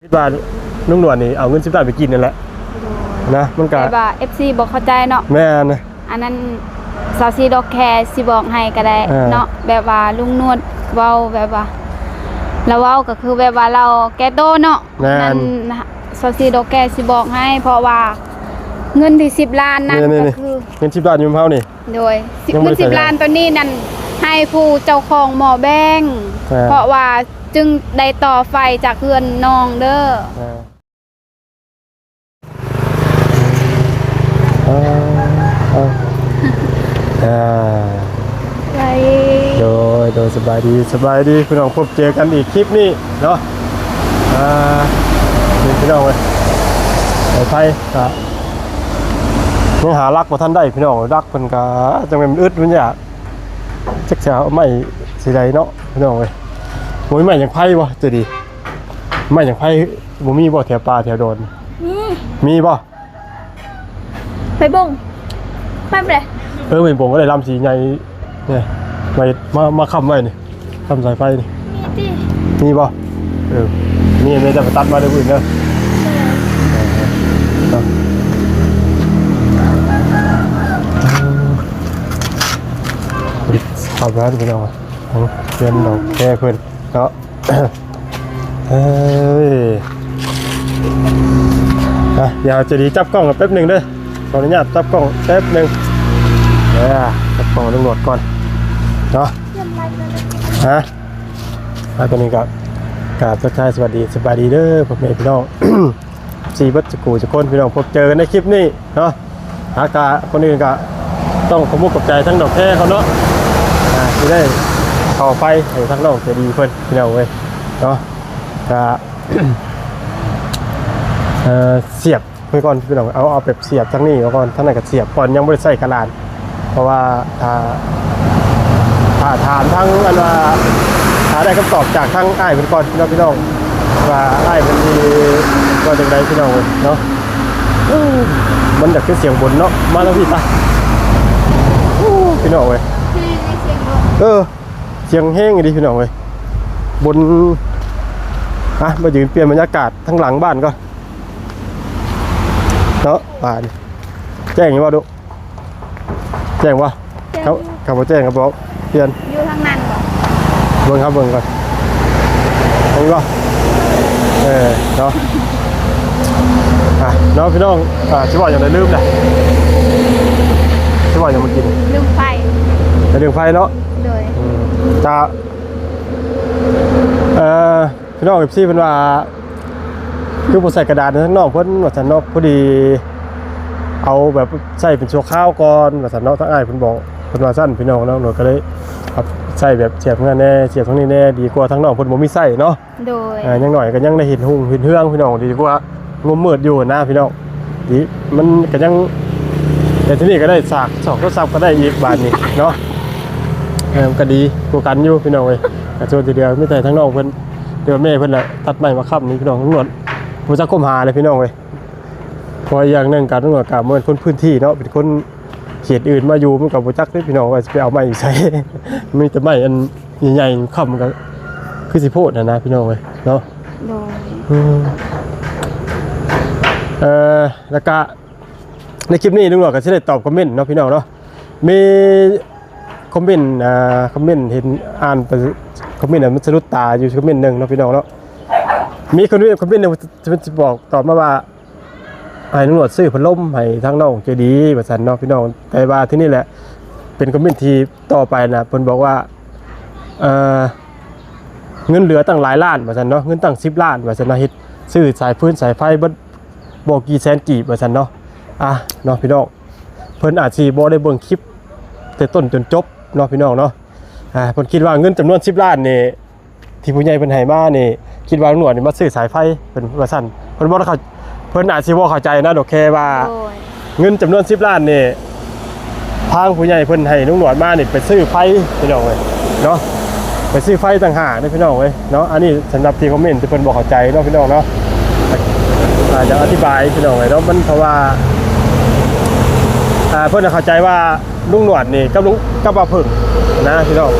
คิดว่านุ่งหนวดนี่เอาเงิน10 บาทไปกินนั่นแหละนะมันก็แต่ว่า FC บอกเข้าใจเนาะแม่นอันนั้นซาซีดอกแคร์สิบอกให้ก็ได้เนาะแบบว่าลุงนวดเว้าแบบว่าแล้วเว้าก็คือแบบว่าเราแก้โตเนาะนั่นซาซีดอกแคร์สิบอกให้เพราะว่าเงินที่10 ล้านนั่นก็คือเงิน10 บาทอยู่เฮานี่โดยเงิน10 ล้านตัวนี้นั่นให้ผู้เจ้าของหมอแบงเพราะว่าจึงได้ต่อไฟจากเพื่อนน้องเด้อโดยสบายดีพี่น้องพบเจอกันอีกคลิปนี้เนาะพี่น้องเลยไทยก็ยังหารักมาท่านได้พี่น้องรักเพิ่นก็จังเป็นอึดมันอยากจักจะไม่สิใดเนาะพี่น้องเลยโอ้ยไม่อย่างไผ่บ่จะดีไม่อย่างไผ่บ่มีบ่แถวป่าแถวโดนมีบ่ไปบ่งไปเลยเป็นผมก็ได้ลำสีใหญ่เนี่ยมาค้ำไว้นี่ค้ำสายไฟนี่มีบ่นี่ไม่จะไปตัดมาได้อื่นเด้อขับร้านไปหน่อยเพื่อนเราแค่เพื่อนเนาะเดี๋ยวจะดีจับกล้องแป๊บหนึ่งเด้อขออนุญาตจับกล้องแป๊บหนึ่งจับกล้องตำรวจก่อนเนาะตอนนี้ก็กราบทักทายสวัสดีสบายดีเด้อพ่อแม่พี่น้องสีบัดจะกูจะคนพี่น้องพบเจอกันในคลิปนี้เนาะอากาคนอื่นก็ต้องขอบคุณกับใจทั้งดอกแค่เขาเนาะที่ได้เข้าไปให้ทั้งน้องจะดีเพื่อนพี่น้องเว้ยเนาะเสียบไปก่อนพี่น้องเอาแบบเสียบทั้งนี้ก่อนทั้งนั้นก็เสียบก่อนยังไม่ได้ใส่กระดานเพราะว่าถ้าถามทั้งอันว่าหาได้คำตอบจากทั้งอ้ายเป็นก่อนพี่น้องว่าอ้ายเป็นดีก็จังไดพี่น้องเนาะมันอยากขึ้นเสียงบนเนาะมาแล้วพี่ตาพี่น้องเว้ยเสียงแห้งดีพี่น้องเว้ยบนมายืนเปลี่ยนบรรยากาศทั้งหลังบ้านก็เนาะบ้านแจ้งยังว่าดูแจ้งว่าเขาบอกแจ้งเขาบอกเปลี่ยนอยู่ทางนั้นเบิ่งครับเบิ่งก่อนเห็นป่ะเนาะน้องพี่น้องชิว่าอย่างไรลืมเลยชิว่าอย่างมากินลืมไฟลืมไฟเนาะเลยจะพี่น้องกับซี่เป็นว่าคือผมใส่กระดาษทั้งนอกเพิ่นว่าสันนอกพอดีเอาแบบใส่เป็นชั่วข้าวก่อนว่าสันนอกทั้งอ้ายเพิ่นบอกเพิ่นว่าสั้นพี่น้องเนาะหนูก็เลยครับใส่แบบเสียบเงินแน่เสียบทั้งนี้แน่ดีกว่าทั้งนอกเพิ่นบ่มีใส่เนาะโดยยังหน่อยก็ยังได้เห็นหุ่งเห็นเฮืองพี่น้องดีกว่างมมืดอยู่นะพี่น้องดีมันก็ยังแต่ที่นี่ก็ได้สากสองก็ซับก็ได้อีกบาทนี่เนาะก็ดีกว่ากันอยู่พี่น้องเว้ยแต่ส่วนทีเดียวไม่แต่ทั้งนอกเพิ่นเดี๋ยวแม่เพิ่นแหละตัดไม้มาค้ำนี่พี่น้องทั้งหมดผู้จักก้มหาเลยพี่น้องเว้ยพออย่างนึงการทั้งหมดกับมันคนพื้นที่เนาะเป็นคนเขตอื่นมาอยู่มันกับผู้จักนี่พี่น้องว่าจะไปเอาไม้ใส่มีแต่ไม้อันใหญ่ๆค้ำก็คือสิโพดนะพี่น้องเว้ยเนาะแล้วก็ในคลิปนี้ลุงหลวงก็จะได้ตอบคอมเมนต์เนาะพี่น้องเนาะมีคอมเมนต์เห็นอ่านไปคอมเมนต์มันสะดุดตาอยู่คอมเมนต์หนึ่งเนาะพี่น้องเนาะมีคอมเมนต์หนึ่งจะบอกตอบมาว่าให้ลุงหลวงซื้อพัดลมให้ทางน้องเจดีประสันเนาะพี่น้องแต่ว่าที่นี่แหละเป็นคอมเมนต์ที่ต่อไปนะเพิ่นบอกว่าเงินเหลือตั้งหลายล้านประสันเนาะเงินตั้ง10 ล้านประสันเนาะเฮ็ดซื้อสายพื้นสายไฟบอกกี่แสนกี่ประสันเนาะเนาะพี่น้องเพิ่นอาจสิบ่ได้เบิ่งคลิปแต่ต้นจนจบเนาะพี่น้องเนาะเพิ่นคิดว่าเงินจำนวน10 ล้านนี่ที่ผู้ใหญ่เพิ่นให้มานี่คิดว่าหน่วยนี่มาซื้อสายไฟเพิ่นว่าซั่นเพิ่นบ่เข้าเพิ่นอาจสิบ่เข้าใจนะดอกแค่ว่าเงินจำนวน10 ล้านนี่ทางผู้ใหญ่เพิ่นให้ลุงหนวดมานี่ไปซื้อไฟพี่น้องเว้ยเนาะไปซื้อไฟต่างหากเด้อพี่น้องเว้ยเนาะอันนี้สำหรับที่คอมเมนต์ที่เพิ่นบ่เข้าใจเนาะพี่น้องเนาะจะอธิบายพี่น้องเว้ยเนาะมันเพราะว่าเพื่อนเข้าใจว่าลุงหนวดนี่กับบ่าพึ่งนะพี่น้อง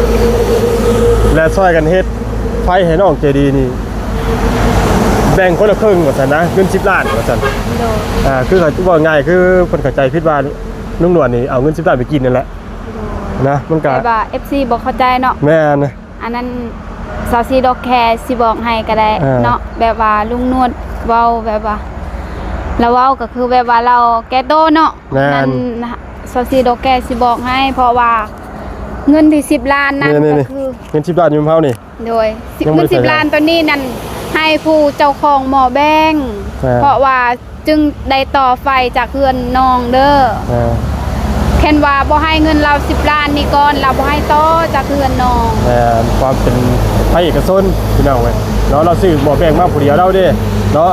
และช่วยกันเฮ็ดไฟให้น้องเจดีนี่ แบ่งคนละครึ่งว่าซั่นนะเงิน10ล้านว่าซั่น โดย คือเขาว่าง่ายคือเพิ่นเข้าใจผิดว่าลุงหนวดนี่เอาเงิน10ล้านไปกินนั่นแหละนะมันก็ แบบว่า FC บ่เข้าใจเนาะ แม่น อันนั้นซาวซีดอกแคร์สิบอกให้ก็ได้ เนาะแบบว่าลุงนวดเว้าแบบว่าแล้วเว้าก็คือแบบว่าเราแก้โตเนาะนั่นซาวซีดอกแคร์สิบอกให้เพราะว่าเงินที่10ล้านนั่นก็คือ เงิน10ล้านอยู่เฮานี่ โดยเงิน10ล้านตัวนี้นั่นให้ผู้เจ้าของหมอแบงเพราะว่าจึงได้ต่อไฟจากเพื่อนน้องเด้อแค่นว่าบ่ให้เงินเรา10ล้านนี่ก่อนเราบ่ให้ต่อจากเพื่อนน้องความเป็นภาคเอกชนพี่น้องเว้ยเนาะเราซื้อหม้อแปลงมาผู้เดียวเราเด้เนาะ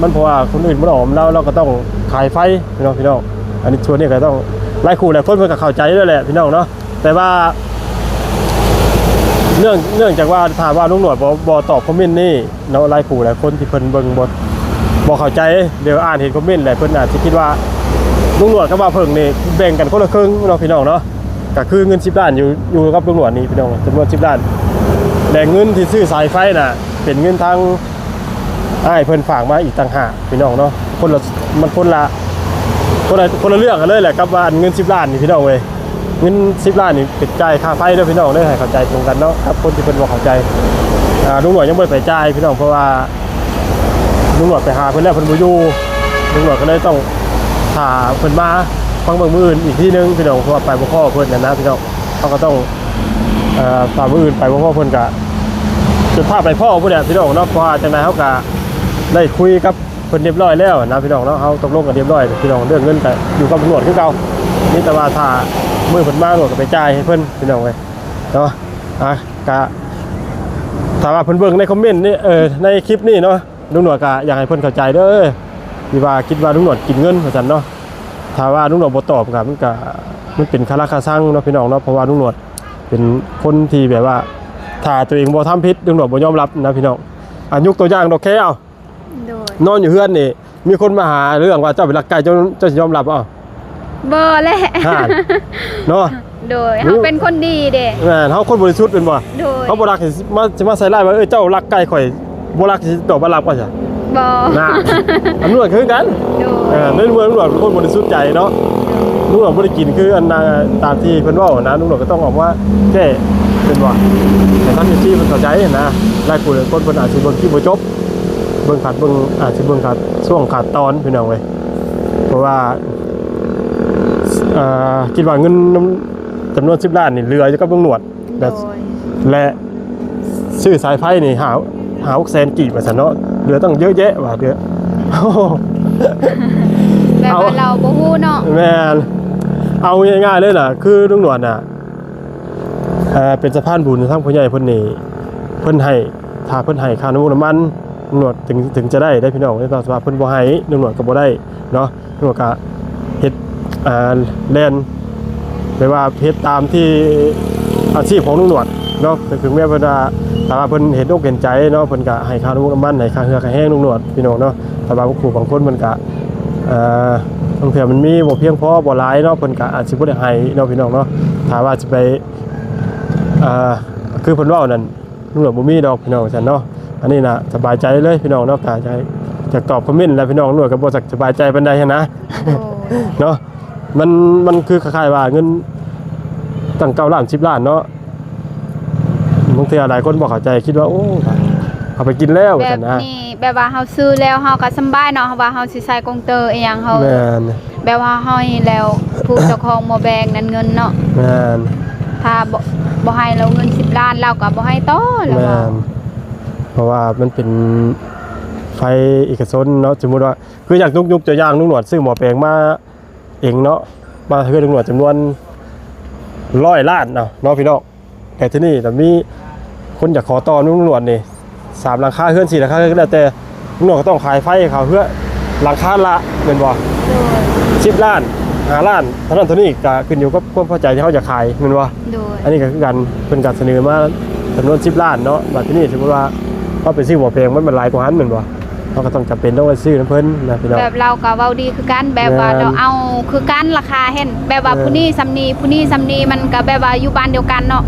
มันเพราะว่าคนอื่นบ่ออมเราก็ต้องขายไฟพี่น้องอันนี้ชวนนี่ก็ต้องหลายคู่หลายคนเพิ่นก็เข้าใจด้วยแหละพี่น้องเนาะแต่ว่าเนื่องจากว่าถามว่าลุงหนวดบ่ตอบคอมเมนต์นี่เนาะหลายคู่หลายคนที่เพิ่นเบิ่งบ่เข้าใจเดี๋ยวอ่านเห็นคอมเมนต์แหละเพิ่นอาจสิคิดว่าลุงหนวดกับว่าเพิ่งนี่แบ่งกันคนละครึ่งเนาะพี่น้องเนาะก็คือเงิน10ล้านอยู่กับลุงหนวดนี่พี่น้องจำนวน10ล้านแต่เงินที่ซื้อสายไฟน่ะเป็นเงินทางอ้ายเพิ่นฝากมาอีกต่างหากพี่น้องเนาะคนละเรื่องกันเลยแหละกับว่าเงิน10ล้านนี่พี่น้องเว้ยเงิน10ล้านนี่เป็นจ่ายค่าไฟเด้อพี่น้องเด้อให้เข้าใจตรงกันเนาะครับคนที่เพิ่นบ่เข้าใจลุงหนวดยังบ่ได้ไปจ่ายพี่น้องเพราะว่าลุงหนวดไปหาเพิ่นแล้วเพิ่นบ่อยู่ลุงหนวดก็เลยต้องถ้าเพิ่นมาฟังเบิ่งมื้ออื่นอีกทีนึงพี่น้องเพราะว่าไปบ่พอเพิ่นนะพี่น้องเขาก็ต้องตามมื้ออื่นไปบ่พอเพิ่นก็จะพาไปพ่อพุ่นน่ะพี่น้องเนาะเพราะว่าจังได๋เฮาก็ได้คุยกับเพิ่นเรียบร้อยแล้วนะพี่น้องเนาะเฮาตกลงกันเรียบร้อยพี่น้องเรื่องเงินก็อยู่กับตำรวจคือเก่านี่แต่ว่าถ้ามื้อเพิ่นมาตำรวจก็ไปจ่ายให้เพิ่นพี่น้องเว้ยเนาะก็ถ้าว่าเพิ่นเบิ่งในคอมเมนต์นี่ในคลิปนี้เนาะลุงหนวดก็อยากให้เพิ่นเข้าใจเด้อที่ว่าคิดว่าลุงหนวดกินเงินว่าซั่นเนาะถ้าว่าลุงหนวดบ่ตอบก็มันเป็นคาราคาซังเนาะพี่น้องเนาะเพราะว่าลุงหนวดเป็นคนที่แบบว่าถ้าตัวเองบ่ทำผิดลุงหนวดบ่ยอมรับนะพี่น้องยกตัวอย่างดอกแค่เอานอนอยู่เฮือนนี่มีคนมาหาเรื่องว่าเจ้าเป็นลักไก่เจ้าสิยอมรับบ่แหละเนาะโดยเฮาเป็นคนดีเด้แม่นเฮาคนบริสุทธิ์เป็นบ่เขาบ่รักสิมาใส่ร้ายว่าเจ้ารักไก่ข่อยบ่รักสิตอบบ่รับว่าซะบ่น่ะอันนู้นคือกันในเมืองตำรวจคนบริสุทธิ์ใจเนาะตำรวจบ่ได้กินคืออันตามที่เพิ่นเว้านะตำรวจก็ต้องออกว่าแก้เป็นบ่แต่ท่านอยู่ที่เพิ่นเข้าใจนะหลายคนเพิ่นอาจสิเบิ่งคลิปบ่จบเบิ่งอาจสิเบิ่งขาดช่วงขาดตอนพี่น้องเว้ยเพราะว่าคิดว่าเงินจำนวน10ล้านนี่เหลืออยู่กับลุงหนวดและซื้อสายไฟนี่หา600,000กีบว่าซั่นเนาะเหลือตั้งเยอะแยะว่าเด้อแบบว่าเราบ่ฮู้เนาะแม่นเอาง่ายๆเลยน่ะคือลุงหนวดน่ะเป็นสะพานบุญทางผู้ใหญ่เพิ่นนี่เพิ่นให้ถ้าเพิ่นให้ค่าน้ำมันลุงหนวดถึงจะได้พี่น้องในตอนสภาพเพิ่นบ่ให้ลุงหนวดก็บ่ได้เนาะลุงหนวดก็เฮ็ดแลนแปลว่าเฮ็ดตามที่อาชีพของลุงหนวดเนาะถึงแม้เพิ่นว่าถ้าเพิ่นเห็นอกเห็นใจเนาะเพิ่นก็ให้ค่าน้ำมันให้ค่าเหือค่าแห้งลุงหนวดพี่น้องเนาะแต่บางครูบางคนมันก็บางเทื่อมันมีบ่เพียงพอบ่หลายเนาะเพิ่นก็อาจสิบ่ได้ให้เนาะพี่น้องเนาะถ้าว่าสิไปคือเพิ่นเว้านั่นลุงหนวดบ่มีดอกพี่น้องซั่นเนาะอันนี้น่ะสบายใจเลยพี่น้องเนาะก็จะตอบคอมเมนต์แล้วพี่น้องลุงหนวดก็บ่สบายใจปานใดนะเนาะมันคือคล้ายๆว่าเงินตั้ง9ล้าน10ล้านเนาะบางทีหลายคนบ่เข้าใจคิดว่าโอ้เอาไปกินแล้วแบบนี้แบบว่าเฮาซื้อแล้วเฮาก็สำบายเนาะว่าเฮาสิใส่กงเตอร์อีหยังเฮาแม่นแบบว่าเฮาแล้วผู้เจ้าของบ่แบ่งนั่นเงินเนาะแม่นถ้าบ่ให้เราเงิน10ล้านเราก็บ่ให้ต่อแล้วแม่นเพราะว่ามันเป็นไฟเอกชนเนาะสมมุติว่าคืออยากยกตัวอย่างลุงหนวดซื้อหม้อแปลงมาเองเนาะมาเพื่อลุงหนวดจำนวน100ล้านเนาะพี่น้องแต่ที่นี่แต่มีคนอยากขอต่อลุงหนวดนี่3หลังคาเฮือน4หลังคาก็แล้วแต่ลุงหนวดก็ต้องขายไฟให้เขาเพื่อหลังคาละแม่นบ่10ล้าน5ล้านเท่านั้นเท่านี้ก็ขึ้นอยู่กับความพอใจที่เขาจะขายแม่นบ่อันนี้ก็คือกันเป็นการเสนอมาจำนวน10ล้านเนาะบัดที่นี่สมมุติว่าเขาไปซื้อหม้อแปลงมันหลายกว่านั้นแม่นบ่เขาก็ต้องจำเป็นต้องไปซื้อน้ำเพิ่นนะพี่น้องแบบเราก็เว้าดีคือกันแบบว่าเราเอาคือกันราคาเห็นแบบว่าผู้นี้ซำนี้ผู้นี้ซำนี้มันก็แบบว่าอยู่บ้านเดียวกันเนาะ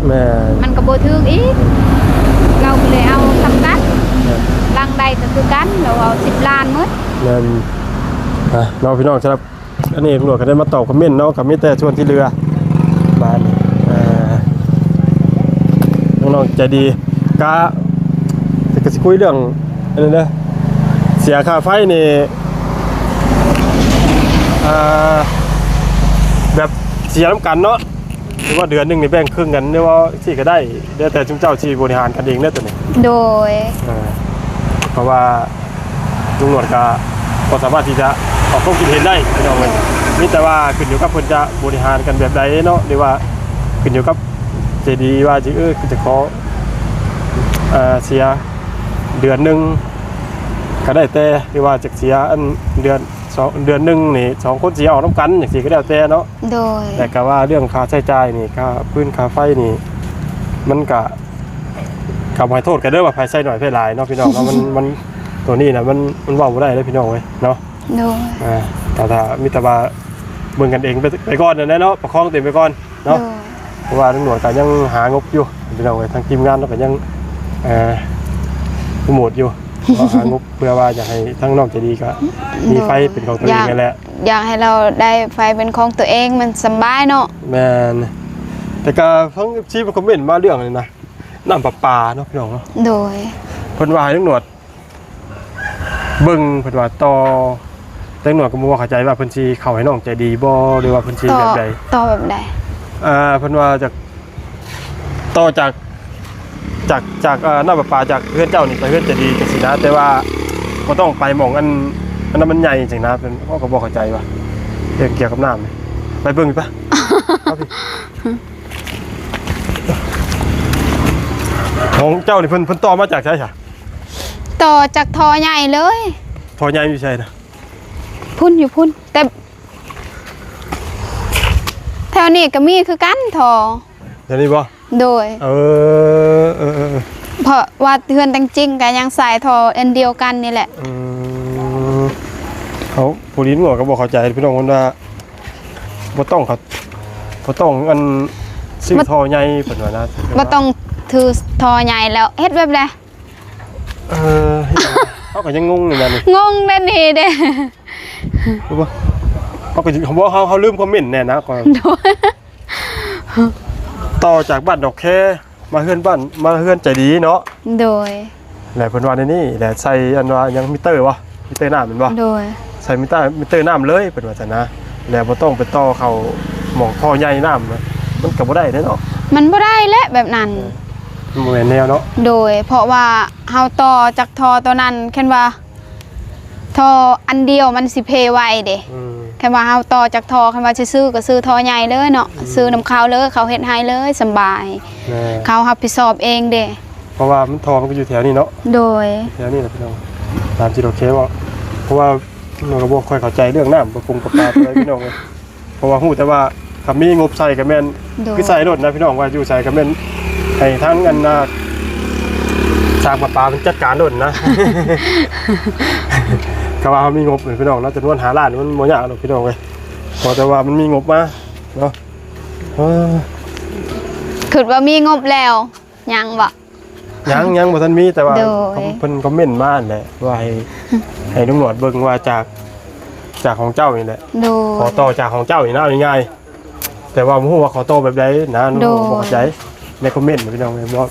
มันก็บ่ถึงอีกเราก็เลยเอาสำกันหลัง งใดก็คือกันเราเอา10 ล้านหมด นั่นน้องพี่น้องครับอันนี้ตำรวจก็ได้มาตอบคอมเมนต์เนาะกับมิเตอร์ชวนที่เรือบ้านน้องๆใจดีก็จะคุยเรื่องอะไรนะเสียค่าไฟนี่แบบเสียน้ำกันเนาะหรือว่าเดือนหนึ่งนี่แบ่งครึ่งกันหรือว่าที่ก็ได้เดี๋ยวแต่จุ่มเจ้าที่บริหารกันเองเนี่ยตัวนี้ โดย เพราะว่าตำรวจก็สามารถที่จะออกความคิดเห็นได้ไม่ต้องเลยนี่แต่ว่าขึ้นอยู่กับคนจะบริหารกันแบบใดเนาะหรือว่าขึ้นอยู่กับเจดีว่าจะขอเสียเดือนหนึ่งก็ได้แต่หรือว่าจะเสียอันเดือนหนึ่งนี่2 คนเสียออกน้ำกันอย่างสี่ก็ได้แต่เนาะ โดย แต่ก็ว่าเรื่องค่าใช้จ่ายนี่ค่าพื้นค่าไฟนี่มันก็ขอโทษกันเด้อว่าไฟใช้หน่อยไฟหลายเนาะพี่น้องเนาะมันตัวนี้นะมันว่าบ่ได้เลยพี่น้องเว้ยเนาะ โดย แต่ถ้ามิตรบาเบิ่งกันเองไปก่อนนะเนาะประคองเต็มไปก่อนเนาะเพราะว่าตำรวจก็ยังหางบอยู่พี่น้องเว้ยทางทีมงานเราก็ยังโปรโมทอยู่หางบเพื่อว่าอยากให้ทั้งนอกจะดีก็มีไฟเป็นของตัวเองนั่นแหละอยากให้เราได้ไฟเป็นของตัวเองมันสบายเนาะแม่นแต่ก็ทั้งชี้คอมเมนต์มาเรื่องเลยนะน้ำประปาเนาะพี่น้องเนาะโดยเพิ่นว่าให้ตำรวจเบิ่งเพิ่นว่าต่อตำรวจก็บ่เข้าใจว่าเพิ่นสิเข้าให้น้องใจดีบ่หรือว่าเพิ่นสิแบบใดต่อแบบใดเพิ่นว่าจากต่อจากน้ำประปาจากเพื่อนเจ้านี่ไปเพื่อนใจดีจังซี่นะแต่ว่าบ่ต้องไปหม่องอันนั้นมันใหญ่จริงนะเพิ่นก็บ่เข้าใจว่าเรื่องเกี่ยวกับน้ำไปเบิ่งดิปะครับพี่ของเจ้านี่เพิ่นต่อมาจากไสค่ะต่อจากทอใหญ่เลยทอใหญ่อยู่ไสนะพุ่นอยู่พุ่นแต่แถวนี้ก็มีคือกันทอเดี๋ยวนี้บ่โดยเพราะว่าเฮือนจริงๆก็ยังสายทออันเดียวกันนี่แหละเขาผู้ลิ้นหัวก็บอกเข้าใจพี่น้องคนว่าบ่ต้องอันซื้อทอใหญ่เพิ่นว่านะบ่ต้องถือทอใหญ่แล้วเฮ็ดแบบใดเขาก็ยังงงอยู่นั่นนี่งงนั่นนี่เด้รู้ป่ะเขาก็เขาลืมคอมเมนต์แน่นะก่อนต่อจากบ้านดอกแค่มาเฮือนใจดีเนาะโดยแหละเพิ่นว่าในนี้แหละใส่อันว่ายังมิเตอร์วะมิเตอร์น้ำเป็นบ่โดยใส่มิเตอร์น้ำเลยเพิ่นว่าซั่นนะแล้วบ่ต้องไปต่อเข้าหม่องท่อใหญ่น้ำมันก็บ่ได้เนาะมันบ่ได้แหละแบบนั้นมันบ่แม่นแนวเนาะโดยเพราะว่าเฮาต่อจากท่อตัวนั้นแค่ว่าท่ออันเดียวมันสิเพไวเด้แค่ว่าเฮาต่อจากท่อแค่ว่าซื้อก็ซื้อท่อใหญ่เลยเนาะซื้อน้ำเขาเลยเขาเฮ็ดให้เลยสบายเขารับผิดชอบเองเด้เพราะว่ามันท่อมันก็อยู่แถวนี้เนาะโดยแถวนี้แหละพี่น้องตามที่เราเคสว่าเพราะว่าเราก็บ่ค่อยเข้าใจเรื่องน้ำประปงประปาอะไรพี่น้องเลยเพราะว่าฮู้แต่ว่าถ้ามีงบใส่ก็แม่นคือใส่รถนะพี่น้องว่าอยู่ใส่ก็แม่นให้ทั้งอันสร้างประปาเป็นจัดการรถนะก็ว่ามีงบพี่น้องเนาะจำนวนหาล้านมันบ่ยากหรอกพี่น้องเว้ยพอแต่ว่ามันมีงบมาเนาะคิดว่ามีงบแล้วยังบ่ยังบ่ทันมีแต่ว่าเพิ่นคอมเมนต์มาแหละว่าให้ตำรวจเบิ่งว่าจากของเจ้านี่แหละขอต่อจากของเจ้านี่นะง่ายๆแต่ว่าบ่ฮู้ว่าขอต่อแบบใดนะบ่เข้าใจในคอมเมนต์พี่น้องเว้ยบ่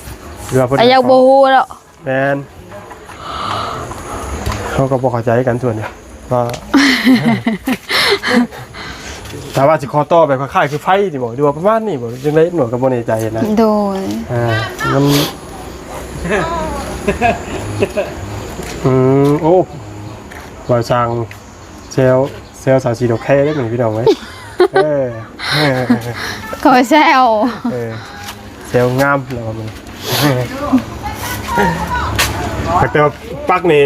หรือว่าเพิ่นยังบ่ฮู้แล้วแม่นเขาก็บอกเข้าใจกันส่วนเนี่ยก็แต่ว่าสิคอต่อแบบคล้ายๆคือไฟที่บอกดูว่าประมาณนี้บอกจังได๋หน่วยก็บ่แน่ใจนะโดยมันโอ้ว่าช่างเซลสาวสีดอกแค่ได้เหมือนพี่น้องมั้ยก็เซลงามแล้วมันแต่ว่าปลั๊กนี่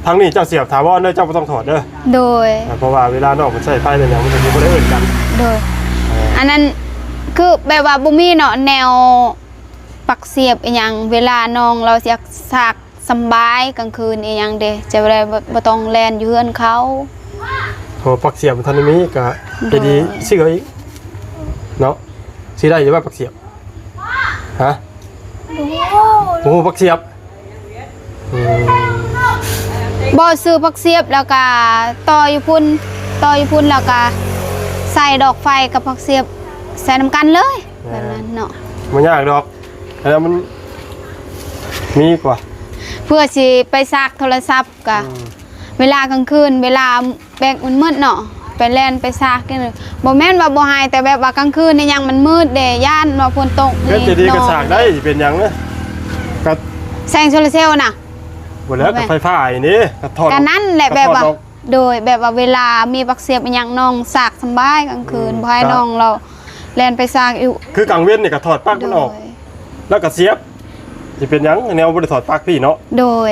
ทั้งนี้เจ้าเสียบถาวรเด้อเจ้าบ่ต้องถอดเด้อโดยเพราะว่าเวลานอกมันใช้ไฟแล้วเนี่ยมันจะบ่ได้เอิ้นกันโดยอันนั้นคือแบบว่าบ่มีเนาะแนวปลั๊กเสียบอีหยังเวลาน้องเราอยากซักสบายกลางคืนอีหยังเด้จะบ่ต้องแล่นอยู่เฮือนเขาโหปลั๊กเสียบมันทันมีก็จะดีซื้อเอาอีกเนาะซื้อได้อยู่ว่าปลั๊กเสียบฮะโอ้ปลั๊กเสียบ บ่ซื้อผักเสียบแล้วก็ต่ออยู่พุ่นแล้วก็ใส่ดอกไฟกับผักเสียบใส่น้ำกันเลยแบบนั้นเนาะ มันยากดอกแล้วมันมีกว่า เพื่อสิไปซักโทรศัพท์ก็เวลากลางคืนเวลาแบกมันมืดเนาะไปแล่นไปซักนี่บ่แม่นว่าบ่หายแต่แบบว่ากลางคืนนี่ยังมันมืดเด้ย่านว่าฝนตก เฮ็ดดีๆก็สร้างได้เป็นหยังนะก็ แสงโซลาร์เซลล์น่ะ บ่แล้วก็ไฟฟ้าอีนี่ก็ถอด ก็นั่นแหละแบบว่าโดยแบบว่าเวลามีบักเสียบอีหยังน้องซักสบายกลางคืนบ่ให้น้องเราแล่นไปซักอยู่ คือกลางเว้นนี่ก็ถอดปลั๊กมันออก แล้วก็เสียบสิเป็นหยังแนวบ่ได้ถอดปลั๊กพี่เนาะ โดย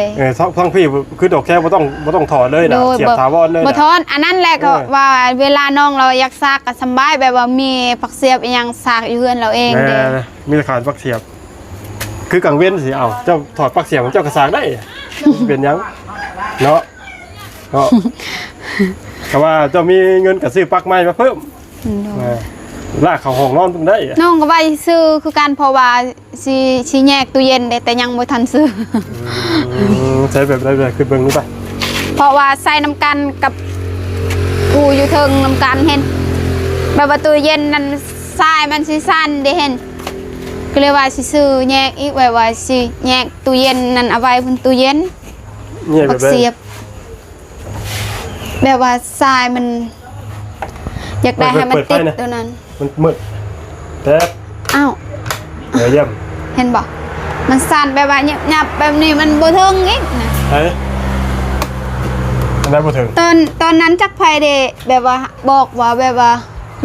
ทั้งพี่คือดอกแค่บ่ต้องถอดเลยนะเสียบถาวรเลยนะ บ่ทอนอันนั้นแหละก็ว่าเวลาน้องเราอยากซักก็สบายแบบว่ามีผักเสียบอีหยังซักอยู่เฮือนเราเองเด้ มีแต่ขาดปลั๊กเสียบ คือกลางเว้นสิเอาเจ้าถอดปลั๊กเสียบของเจ้ากระสากได้เป็นหยังเนาะแต่ว่าเจ้ามีเงินก็ซื้อปลั๊กใหม่มาเพิ่มลากเข้าห้องนอนเพิ่งได้ น้องก็ว่าซื้อคือกันเพราะว่าสิแยกตู้เย็นได้แต่ยังบ่ทันซื้อ ใช้แบบไรแบบคือเบิ่งรู้ป่ะ เพราะว่าใส่น้ำกันกับกูอยู่เทิงน้ำกันเห็นแบบว่าตู้เย็นนั้นทรายมันสิสั้นได้เห็นก็เลยว่าสิซื้อแยกอีกไว้ว่าสิแยกตู้เย็นนั้นเอาไว้บนตู้เย็น เนี่ยแบ บั บ กเสียบแบบว่าทรายมันอยากได้ให้มันติดตัวนั้น มันมืดแต่ อ้าว เยี่ยม เห็นบ่มันสั่นแบบว่าหยับแบบนี้มันบ่ถึงอีกนะ ไอ้อันนั้นบ่ถึง ตอนนั้นจักไผเด้แบบว่าบอกว่าแบบว่า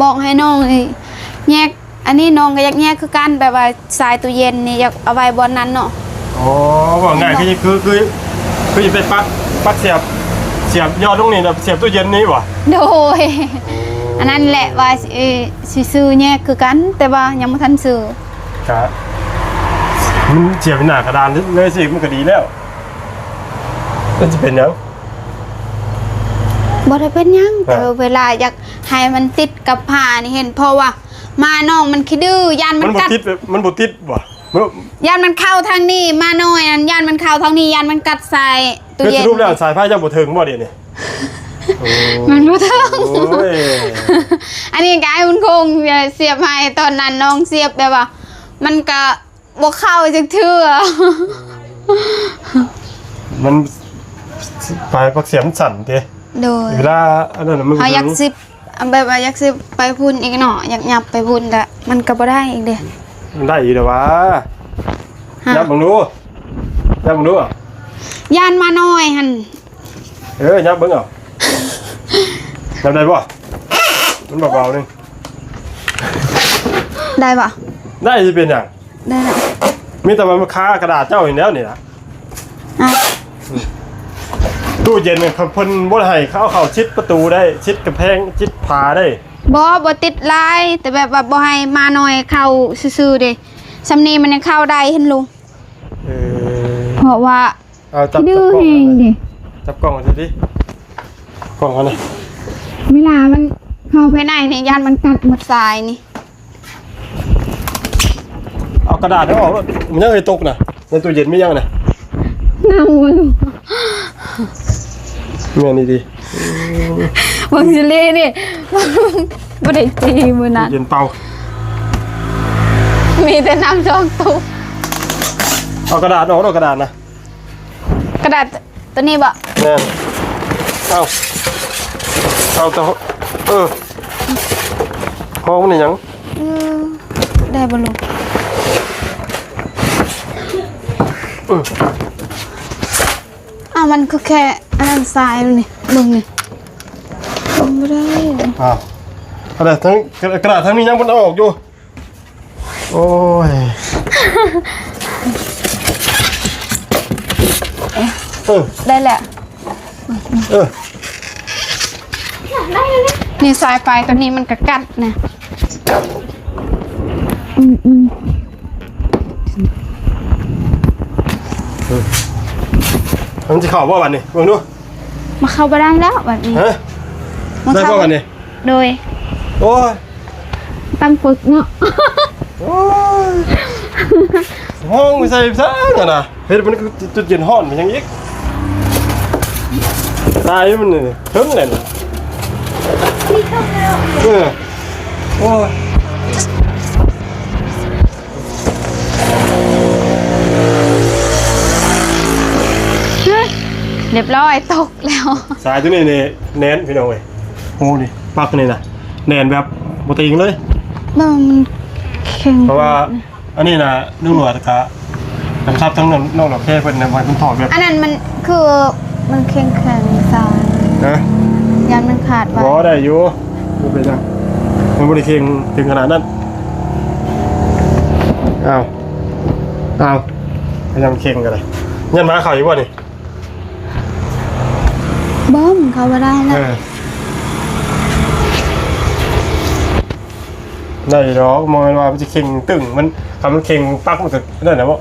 บอกให้น้องนี่แยกอันนี้น้องก็อยากแยกคือกันแบบว่าสายตู้เย็นนี่อยากเอาไว้บนนั้นเนาะ อ๋อว่าง่ายคือจะเป็นปลั๊กเสียบยอดตรงนี้นะเสียบตู้เย็นนี้วะ โดยอันนั้นแหละว่าสิซื้อแยกคือกัน แต่ว่ายังบ่ทันซื้อ ครับมันเสียบเป็นหน้ากระดานเลยสิมันก็ดีแล้วมันจะเป็นยัง บ่ได้เป็นหยัง ครั แต่ บ เวลาอยากให้มันติดกับผ้านี่เห็นเพราะว่ามาน้องมันขี้ดื้อยาน มั มัน น บ่ กัด ติดมันบ่ติดว่ะมัน ยานมันเข้าทางนี้มาหน่อยอันยานมันเข้าทางนี้ยานมันกัดใส่ตู้ คือ เย็ ส น รุปแล้วสายไฟเจ้าบ่ถึงบ่เดี๋ยวนี้ มันบ่ถึง โอ้ย อันนี้กายมันคงเสียบให้ตอนนั้นน้องเสียบแบบว่า มันก็บ่เข้าจักเทื่อ มันไฟปักเสียมสั่นเด้ โดย เวลาอันนั้นน่ะมัน เฮาอยากสิบแบบว่าอยากสิบไปพุ่นอีกเนาะอยากยับไปพุ่นแต่มันก็บ่ได้อีกเด้ มันได้อยู่เด้อวะ ฮะ ยับมึงดูยับมึงดูอ่ะ ยานมาหน่อยหั่น ยับเบิ่งเอายับได้บ่มันเบาๆนึง ได้ปะ ได้สิเป็นหยัง ได้ละ มีแต่ว่ามันค้ากระดาษเจ้าอยู่แล้วนี่ล่ะ อ่ะ ตู้เย็นเนี่ยเพิ่นบ่ให้เข้าชิดประตูได้ชิดกำแพงชิดผาได้ บ่ติดลายแต่แบบว่าบ่ให้มาหน่อยเข้าซื่อๆเด้ซำนี้มันยังเข้าได้เห็นลุง เออ เพราะว่า เอาจับ ดื้อก ล้อง แฮงดิ จับกล้องมาสิกล้องเอาหน่อย เวลามันเข้าไปไหนเนี่ยยานมันกัดหมดสายนี่ เอากระดาษออกมันยังไงตกน่ะในตู้เย็นไม่ยังน่ะ น่าหัวลูก แม่นี่ดี บังซิลีนี่บ่ได้ตีมื้อนั้น เย็นเป่า มีแต่น้ำจองตู้ เอากระดาษออกเอากระดาษนะ กระดาษตัวนี้บ่ แน่นเอาแต่ห้องมันนี่ยัง เออได้บ่ลูกมันคือแค่อันนั้นทรายนี่มึงนี่ลงไม่ได้ อ้าวกระดาษทั้งนี้ยังมันออกอยู่โอ้ยได้แหละ นี่สายไฟตัวนี้มันกระกัดนะ มันจะเข้าบ่วันนี้ลองดู มาเข้าไปได้แล้วแบบนี้ ฮะได้บ่วันนี้ โดย โอ้ย ตั้งฝึกเนาะ โอ้ยห้องไม่ใส่ซะกันนะเฮ็ดมันจุดเย็นฮ้อนมันยังอีก ตายมันนี่ถึงเลยโอ้ย เรียบร้อยตกแล้ว สายตัวนี้นี่แนนพี่น้องเว้ยโอ้นี่ปักนี่นะแนนแบบบ่ติงเลย มันแข็ง เพราะว่าอันนี้นะนุ่งหนวดกะนะครับทั้งน้องดอกแค่เพิ่นนะมันถอดแบบ อันนั้นมันคือมันแข็งสาย นะ ยันมันขาดไว้ บ่ได้อยู่บ่เป็นจังมันบ่ได้เค็งถึงขนาดนั้นอ้าวพยายามเค็งกันเลยยันมาเข้าอยู่บ่นี่ บ้อมเขาบ่ได้แล้ว ได้ดอกมองว่ามันจะเค็งตึงมันคำมันเค็งปักมันก็นั่นนะบ่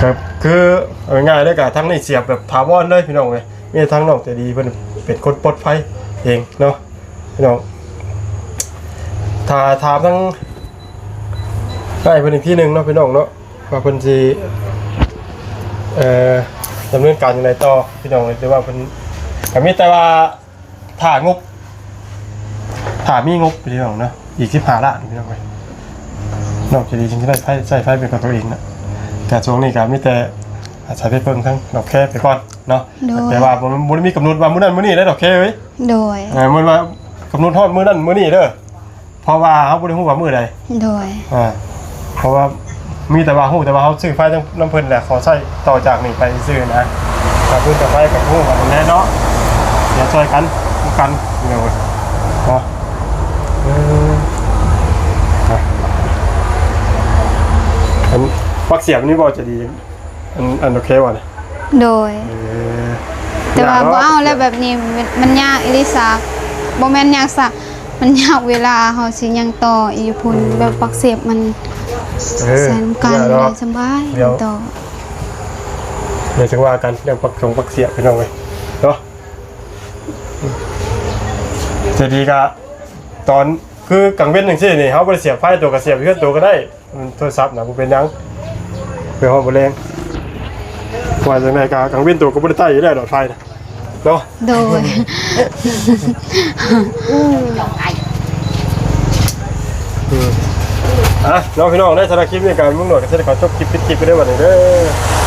ครับคือเอาง่ายๆเลยกะทั้งนี้เสียบแบบถาวรเลยพี่น้องเลยมีทั้งน้องแต่ดีเพิ่นเป็นคนปลดไฟเองเนาะพี่น้องถ้าถามทั้งได้เพิ่นอีกที่หนึงเนาะพี่น้องเนาะว่าเพิ่นสิดำเนินการอย่างไรต่อพี่น้องเลยหรือว่าเพิ่นก็มีแต่ว่าถ้างบถ้ามีงบพี่น้องเนาะอีก15ล้านพี่น้องเว้ยนอกจากดีจริงๆได้ใช้ไฟเป็นของตัวเองนะแต่ช่วงนี้ก็มีแต่อาศัยไปเพิ่งทั้งดอกแค่ไปก่อนเนาะแต่ว่าบ่ได้มีกำหนดว่ามื้อนั้นมื้อนี้ได้ดอกแค่เว้ย โดย มื้อว่ากำหนดฮอดมื้อนั้นมื้อนี้เด้อเพราะว่าเฮาบ่ได้ฮู้ว่ามื้อใด โดย เพราะว่ามีแต่ว่าฮู้แต่ว่าเฮาซื้อไฟทั้งน้ำเพิ่นแหละขอใช้ต่อจากนี้ไปซื้อนะถ้าเพิ่นจะไฟกับฮู้ว่ามันแน่เนาะเดี๋ยวช่วยกันกันเนาะเนาะอันปักเสียบนี่บ่จะดีอันโอเคบ่เนี่ย โดยแต่ว่าบ่เอาแล้วแบบนี้มันยากอีหลีซักบ่แม่นยากซักมันยากเวลาเฮาสิยังต่ออีพุ่นแบบปักเสียบมันใส่น้ำกันได้สบายต่อ เดี๋ยวจะว่ากันเรื่องปักเสียบพี่น้องเว้ยเนาะจะดีกะตอนคือกังเว้นจังซี่นี่เฮาบ่ได้เสียบไฟตัวก็เสียบเพื่อนตัวก็ได้โทรศัพท์น่ะบ่เป็นหยังเพื่อเฮาบ่แรงว่าจังได๋ก็กังเว้นตัวก็บ่ได้ใต้อยู่แล้วดอกไฟน่ะเนาะ โดย เนาะพี่น้องได้สำหรับคลิปนี้ก็มุ่งหน่วยก็จะได้ขอจบคลิปปิดคลิปไปได้บัดนี้เด้อ